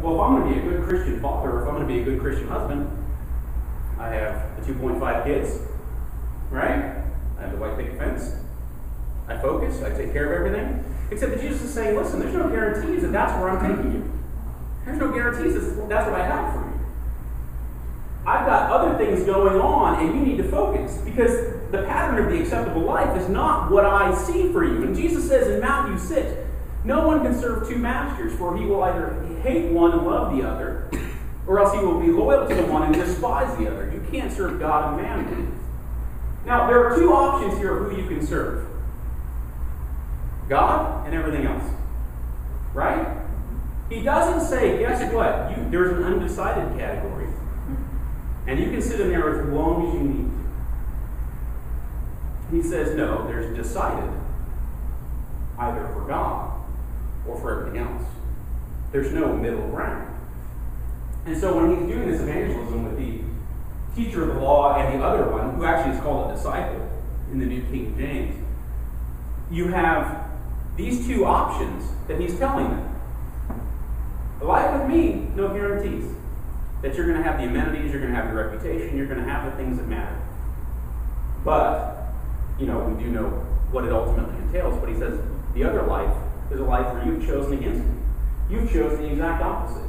well, if I'm going to be a good Christian father, or if I'm going to be a good Christian husband, I have the 2.5 kids, right? I have the white picket fence. I focus. I take care of everything. Except that Jesus is saying, listen, there's no guarantees that that's where I'm taking you. There's no guarantees that's what I have for you. I've got other things going on, and you need to focus, because the pattern of the acceptable life is not what I see for you. And Jesus says in Matthew 6, no one can serve two masters, for he will either hate one and love the other, or else he will be loyal to the one and despise the other. You can't serve God and mammon. Now, there are two options here of who you can serve. God and everything else. Right? He doesn't say, guess what? There's an undecided category. And you can sit in there as long as you need. He says, no, there's decided. Either for God or for everything else. There's no middle ground. And so when he's doing this evangelism with the teacher of the law and the other one, who actually is called a disciple in the New King James, you have these two options that he's telling them. Life with me, no guarantees. That you're going to have the amenities, you're going to have your reputation, you're going to have the things that matter. But, we do know what it ultimately entails. But he says, the other life is a life where you've chosen against me. You've chosen the exact opposite.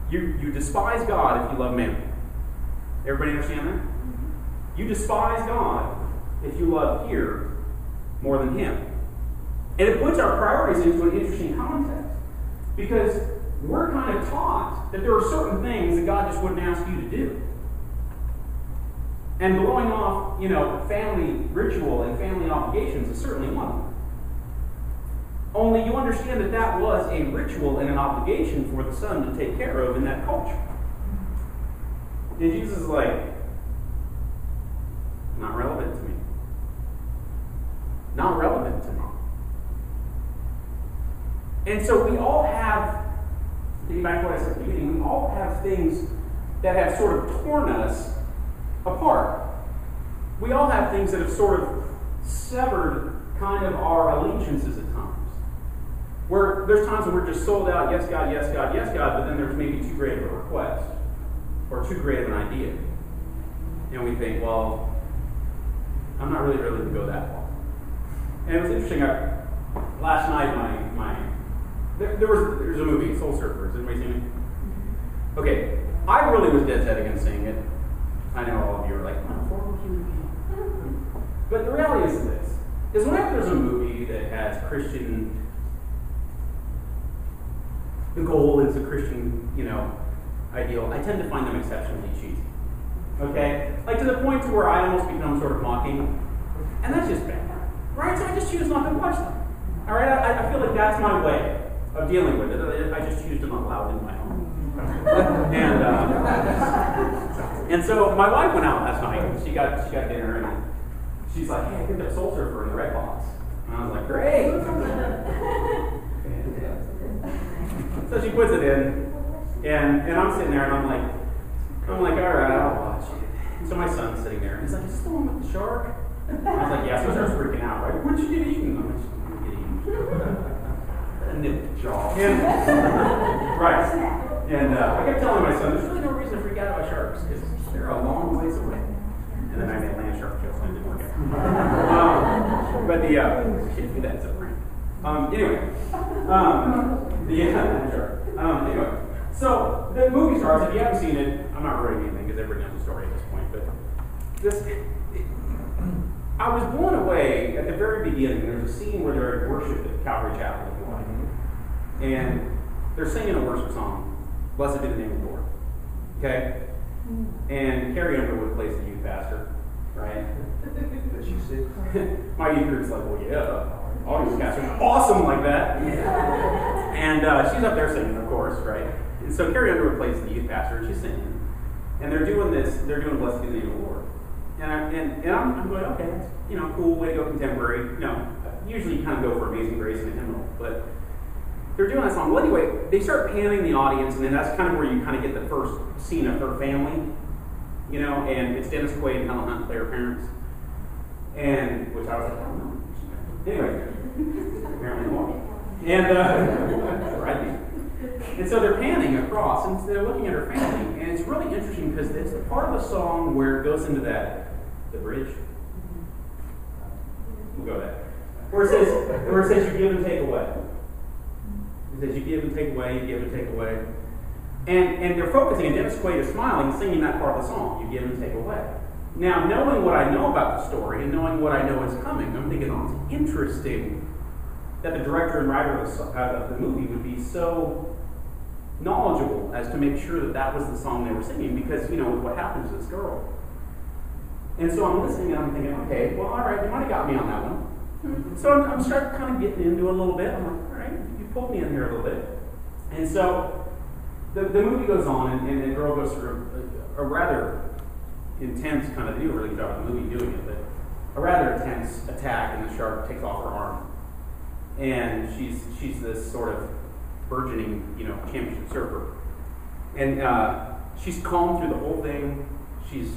You despise God if you love mammon. Everybody understand that? You despise God if you love here more than him. And it puts our priorities into an interesting context. Because we're kind of taught that there are certain things that God just wouldn't ask you to do. And blowing off, family ritual and family obligations is certainly one of them. Only you understand that that was a ritual and an obligation for the son to take care of in that culture. And Jesus is like, not relevant to me. Not relevant to me. And so we all have, thinking back to what I said at the beginning, we all have things that have sort of torn us apart. We all have things that have sort of severed kind of our allegiances at times. Where there's times when we're just sold out, yes, God, yes, God, yes, God, but then there's maybe too great of a request or too great of an idea. And we think, well, I'm not really ready to go that far. And it was interesting, last night there's a movie, Soul Surfer. Has anybody seen it? Okay, I really was dead set against seeing it. I know all of you are like, oh, horrible human being. But the reality is this, is whenever there's a movie that has Christian, the goal is a Christian, ideal, I tend to find them exceptionally cheesy. Okay? Like to the point to where I almost become sort of mocking. And that's just bad. Right? So I just choose not to watch them. Alright? I feel like that's my way of dealing with it. I just choose to not allow it in my home. And so my wife went out last night. She got dinner and she's like, hey, I picked up Soul Surfer in the red box. And I was like, great. So she puts it in, and I'm sitting there and I'm like, all right, I'll watch it. And so my son's sitting there and he's like, is this the one with the shark? And I was like, yeah, so I started freaking out, right? What'd you get eaten? I'm like, I'm getting a nip jaw. Right. And I kept telling my son, there's really no reason to freak out about sharks, because they're a long ways away. And then I made land shark jokes and it didn't work out. But that's a prank. Anyway, so the movie starts. If you haven't seen it, I'm not writing anything because everybody knows the story at this point. But I was blown away at the very beginning. There's a scene where they're at worship at Calvary Chapel, if you like, and they're singing a worship song. Blessed be the name of the Lord. Okay? And Carrie Underwood plays the youth pastor, right? Did you see? My youth group's like, well, yeah. All youth pastors are awesome like that. And she's up there singing, of course, right? And so Carrie Underwood plays the youth pastor, and she's singing. And they're doing Blessed be the name of the Lord. And I'm going, okay, that's, cool, way to go contemporary. Usually you kind of go for Amazing Grace and a hymnal, but they're doing that song. Well, anyway, they start panning the audience, and then that's kind of where you kind of get the first scene of her family, and it's Dennis Quaid and Helen Hunt play her parents, and which I was like, I don't know. Anyway, apparently more. And right. And so they're panning across, and they're looking at her family, and it's really interesting because it's the part of the song where it goes into the bridge. We'll go there. Where it says you give and take away. It says you give and take away, you give and take away. And they're focusing, and Dennis Quaid is smiling, singing that part of the song, you give and take away. Now, knowing what I know about the story, and knowing what I know is coming, I'm thinking, oh, it's interesting that the director and writer of the movie would be so knowledgeable as to make sure that that was the song they were singing, because, what happens to this girl. And so I'm listening and I'm thinking, okay, well, all right, you might have got me on that one. So I'm starting kind of getting into it a little bit. I'm like, all right, you pulled me in here a little bit. And so the movie goes on, and the girl goes through a rather intense kind of, they do a really good job of the movie doing it, but a rather intense attack, and the shark takes off her arm. And she's this sort of burgeoning, championship surfer. And she's calm through the whole thing. She's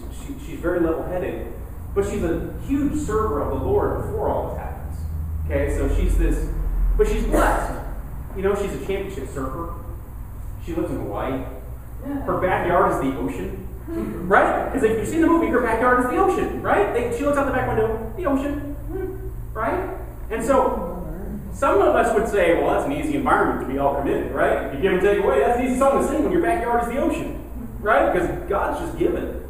very level-headed, but she's a huge server of the Lord before all this happens. Okay, so but she's blessed. She's a championship surfer. She lives in Hawaii. Her backyard is the ocean, right? Because if you've seen the movie, her backyard is the ocean, right? She looks out the back window, the ocean, right? And so some of us would say, well, that's an easy environment to be all committed, right? You give and take away. That's an easy song to sing when your backyard is the ocean, right? Because God's just giving.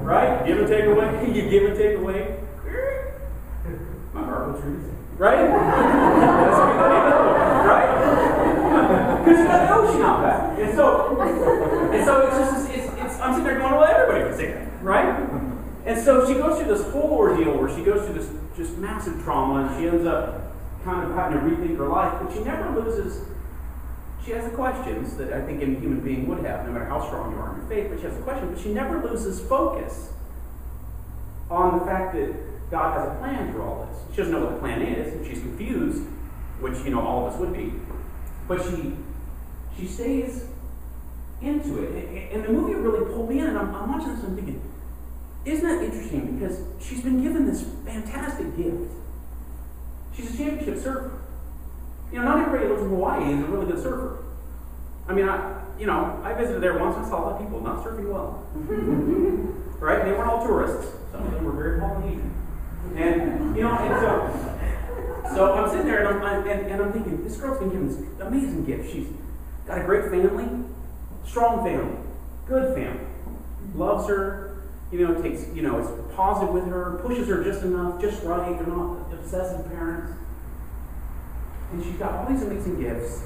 Right? Give and take away. You give and take away. My heart was reason. Right? Right? Because you got the ocean out back. And so it's I'm sitting there going, well, everybody can sing that. Right? And so she goes through this whole ordeal where she goes through this just massive trauma, and she ends up kind of having to rethink her life, but she never loses. She has the questions that I think any human being would have, no matter how strong you are in your faith, but she has the question, but she never loses focus on the fact that God has a plan for all this. She doesn't know what the plan is, and she's confused, which, all of us would be. But she stays into it. And the movie really pulled me in, and I'm watching this and I'm thinking, isn't that interesting? Because she's been given this fantastic gift. She's a championship surfer. Not everybody who lives in Hawaii is a really good surfer. I mean, I visited there once and saw a lot of people not surfing well. Right? They weren't all tourists. Some of them were very Polynesian. And, so I'm sitting there and I'm thinking, this girl's been given this amazing gift. She's got a great family, strong family, good family, loves her, takes, is positive with her, pushes her just enough, just right. They're not obsessive parents. And she's got all these amazing gifts,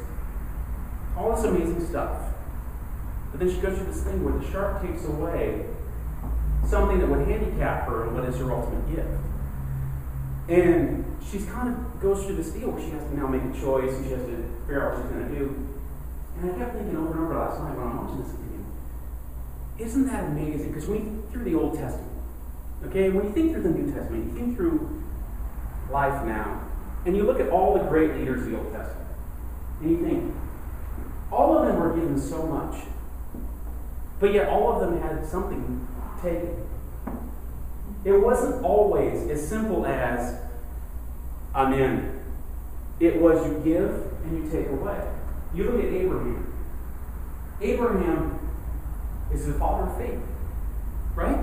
all this amazing stuff. But then she goes through this thing where the shark takes away something that would handicap her and what is her ultimate gift. And she kind of goes through this deal where she has to now make a choice, and she has to figure out what she's going to do. And I kept thinking over and over last night when I'm watching this, thinking, isn't that amazing? Because when you think through the Old Testament, okay, when you think through the New Testament, you think through life now, and you look at all the great leaders of the Old Testament, and you think, all of them were given so much, but yet all of them had something taken. It wasn't always as simple as, I'm in. It was you give and you take away. You look at Abraham. Abraham is the father of faith, right?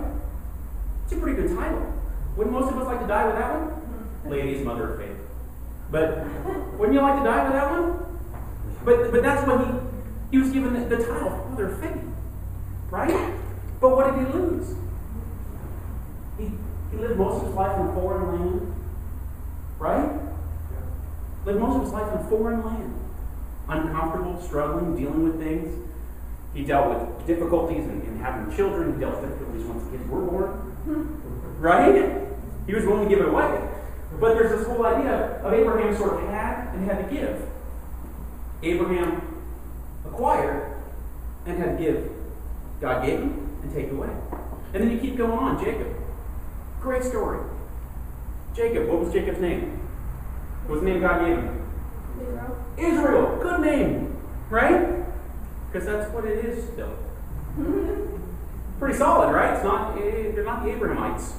It's a pretty good title. Wouldn't most of us like to die with that one? Ladies, mother of faith. But wouldn't you like to die with that one? But that's what he was given the title, father of faith, right? But what did he lose? He lived most of his life in a foreign land, right? Lived most of his life in a foreign land. Uncomfortable, struggling, dealing with things. He dealt with difficulties in having children. He dealt with difficulties once the kids were born. Right? He was willing to give it away. But there's this whole idea of Abraham sort of had and had to give. Abraham acquired and had to give. God gave him and take away. And then you keep going on. Jacob. Great story. Jacob. What was Jacob's name? What was the name God gave him? Israel. Good name. Right? Because that's what it is still. Pretty solid, right? They're not the Abrahamites.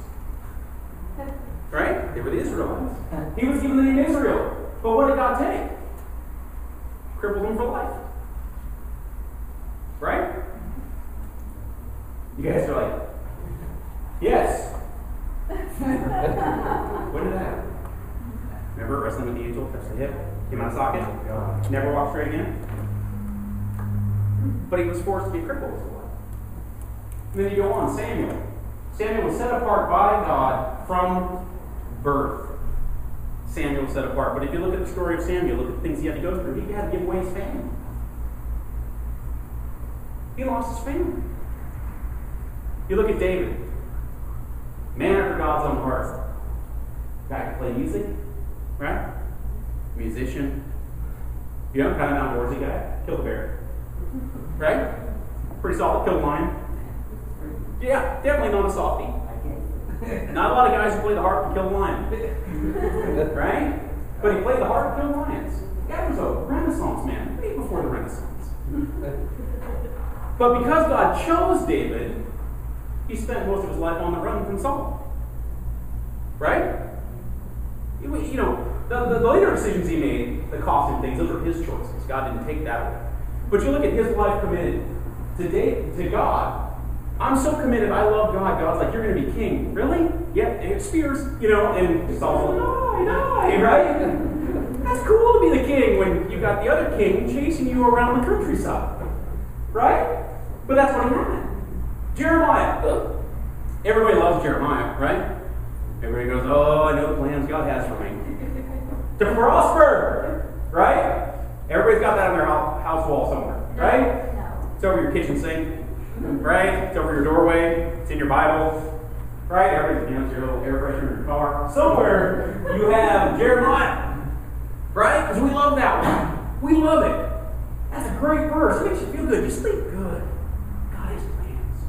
Right? They were the Israelites. He was given the name Israel. But what did God take? Crippled him for life. You guys are like, yes. When did that happen? Remember wrestling with the angel, touched the hip, came out of socket, never walked straight again? But he was forced to be crippled his whole life. And then you go on, Samuel. Samuel was set apart by God from birth. Samuel was set apart. But if you look at the story of Samuel, look at the things he had to go through. He had to give away his family. He lost his family. You look at David. Man after God's own heart. Guy could play music, right? Musician. You know, kind of an outdoorsy guy. Killed a bear. Right? Pretty solid. Killed a lion. Yeah, definitely not a softie. Not a lot of guys who play the harp and kill a lion. Right? But he played the harp and killed lions. That was a Renaissance man, way before the Renaissance. But because God chose David, he spent most of his life on the run from Saul. Right? You know, the later decisions he made, the cost him things, those are his choices. God didn't take that away. But you look at his life committed to God. I'm so committed, I love God. God's like, you're going to be king. Really? Yeah, and spears, you know, and Saul's like, no, right? That's cool to be the king when you got the other king chasing you around the countryside. Right? But that's what he had. Jeremiah. Everybody loves Jeremiah, right? Everybody goes, oh, I know the plans God has for me. To prosper, right? Everybody's got that on their house wall somewhere, right? No. It's over your kitchen sink, right? It's over your doorway. It's in your Bible, right? Everything, you know, it's your little air pressure in your car. Somewhere you have Jeremiah, right? Because we love that one. We love it. That's a great verse. It makes you feel good. You sleep good. God has plans.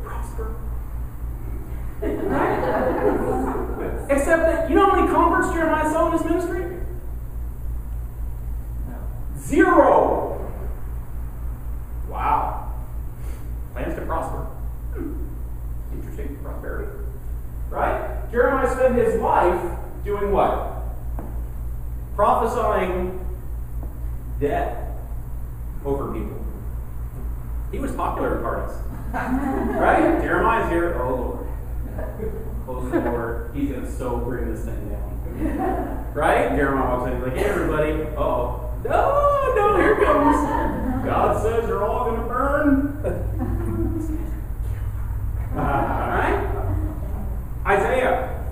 Prosper. Right? Except that, you know how many converts Jeremiah saw in his ministry? 0. Wow. Plans to prosper. Interesting. Prosperity. Right? Jeremiah spent his life doing what? Prophesying death over people. He was popular at parties. Right? Jeremiah's here. Oh, Lord. Close the door. He's going to so bring this thing down. Right? Jeremiah walks in. He's like, hey, everybody. Uh-oh. No, here it comes. God says you're all going to burn. Right? Isaiah.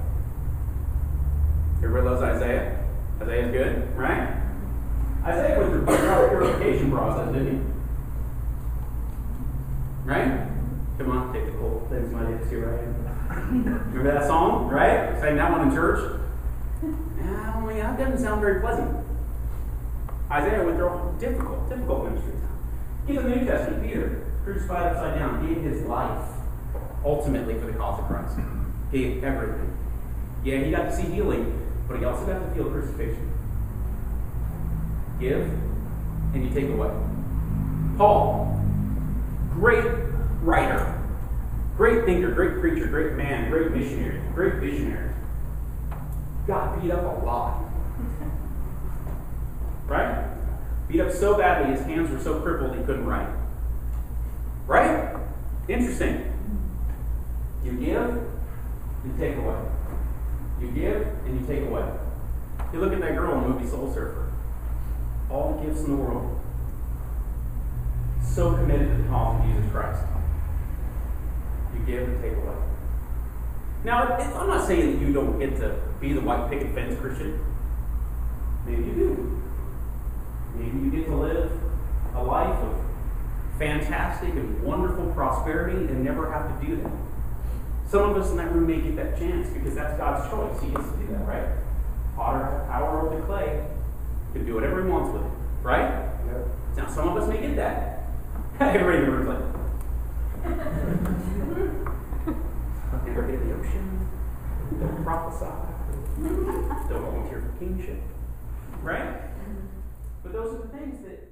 Everybody loves Isaiah. Isaiah's good, right? Isaiah went through the purification process, didn't he? Right? Come on, take the cold. That's my lips here, right? Remember that song, right? Sang that one in church? Yeah, that doesn't sound very pleasant. Isaiah went through a difficult ministry time. He's in the New Testament. Peter, crucified upside down, gave his life ultimately for the cause of Christ. Gave everything. Yeah, he got to see healing, but he also got to feel crucifixion. Give, and you take away. Paul, great writer, great thinker, great preacher, great man, great missionary, great visionary. Got beat up a lot. Right? Beat up so badly his hands were so crippled he couldn't write. Right? Interesting. You give, you take away. You give, and you take away. You look at that girl in the movie Soul Surfer. All the gifts in the world. So committed to the cause of Jesus Christ. You give and take away. Now, I'm not saying that you don't get to be the white picket fence Christian. Maybe you do. Maybe you get to live a life of fantastic and wonderful prosperity and never have to do that. Some of us in that room may get that chance because that's God's choice. He gets to do that, right? Potter has power over the clay. He can do whatever he wants with it, right? Yep. Now, some of us may get that. Everybody in the room's like, never hit the ocean. Don't prophesy. Don't volunteer for kingship. Right? But those are the things that